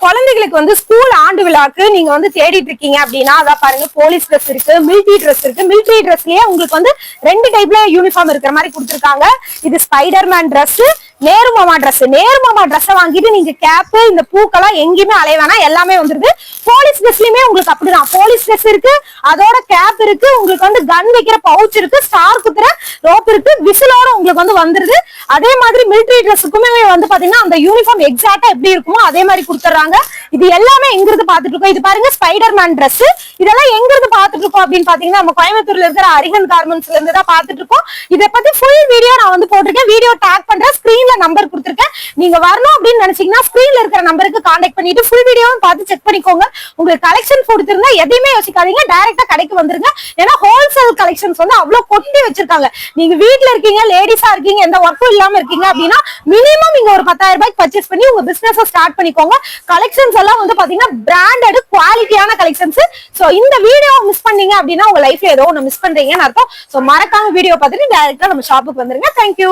குழந்தைகளுக்கு வந்து ஸ்கூல் ஆண்டு விழாக்கு நீங்க வந்து தேடிட்டு இருக்கீங்க அப்படின்னா அதான் பாருங்க, போலீஸ் ட்ரெஸ் இருக்கு, மிலிட்டரி ட்ரெஸ் இருக்கு. மிலிட்டரி ட்ரெஸ்லயே உங்களுக்கு வந்து 2 டைப்ல யூனிஃபார்ம் இருக்கிற மாதிரி கொடுத்துருக்காங்க. இது ஸ்பைடர்மேன் ட்ரெஸ், நேரு மாமா ட்ரெஸ். நேரு மாமா ட்ரெஸ் வாங்கிட்டு நீங்க கேப் இந்த பூக்கெல்லாம் எங்கேயுமே அலைய வேணாம், எல்லாமே வந்துருது. போலீஸ் ட்ரெஸ்லயுமே உங்களுக்கு அப்படிதான், போலீஸ் ட்ரெஸ் இருக்கு, அதோட கேப் இருக்கு, உங்களுக்கு வந்து கன் வைக்கிற பவுச் இருக்கு, ஸ்டார் குத்துற ரோப் இருக்கு, விசிலோட உங்களுக்கு வந்து வந்துருது. அதே மாதிரி மிலிட்டரி ட்ரெஸ்ஸுக்குமே வந்து பாத்தீங்கன்னா அந்த யூனிஃபார்ம் எக்ஸாக்டா எப்படி இருக்குமோ அதே மாதிரி கொடுத்துறாங்க. இது எல்லாமே எங்க இருந்து பாத்துட்டு இருக்கோம், இது பாருங்க ஸ்பைடர்மேன் ட்ரெஸ். இதெல்லாம் எங்க இருந்து பாத்துட்டு இருக்கோம் அப்படின்னு பாத்தீங்கன்னா நம்ம கோயம்புத்தூர்ல இருக்கிற அரிஹன் கார்மெண்ட்ஸ்ல இருந்து தான் பாத்துட்டு இருக்கோம். இதை பத்தி ஃபுல் வீடியோ நான் வந்து போட்டிருக்கேன், வீடியோ டேக் பண்றேன், ஸ்கிரீன்ல நம்பர் கொடுத்துருக்கேன். நீங்க வரணும் அப்படின்னு நினைச்சீங்கன்னா ஸ்கிரீன்ல இருக்கிற நம்பருக்கு கான்டாக்ட் பண்ணிட்டு ஃபுல் வீடியோவும் பார்த்து செக் பண்ணிக்கோங்க. உங்களுக்கு கலெக்ஷன் கொடுத்துருந்தா எதையுமே யோசிக்காதீங்க, டைரக்டா கடைக்கு வந்துருங்க. ஏன்னா ஹோல்சேல் கலெக்ஷன்ஸ் வந்து அவ்வளவு கொட்டி வச்சிருக்காங்க. நீங்க வீட்டுல இருக்கீங்க, லேடிஸா இருக்கீங்க, எந்த ஒர்க்கும் இல்லாம இருக்கீங்க அப்படின்னா மினிமம் நீங்க ஒரு 10,000 ரூபாய்க்கு பர்ச்சேஸ் பண்ணி உங்க பிசினஸ் ஸ்டார்ட் பண்ணிக்கோங்க. கலெக்ஷன்ஸ் எல்லாம் வந்து பாத்தீங்கன்னா பிராண்டட் குவாலிட்டியான கலெக்ஷன்ஸ். சோ இந்த வீடியோ மிஸ் பண்ணீங்க அப்படின்னா உங்க லைஃப்ல ஏதோ ஒண்ணு மிஸ் பண்றீங்கன்னு அர்த்தம். சோ மறக்காம வீடியோ பார்த்துட்டு டைரக்டா நம்ம ஷாப்புக்கு வந்துருங்க. தேங்க்யூ.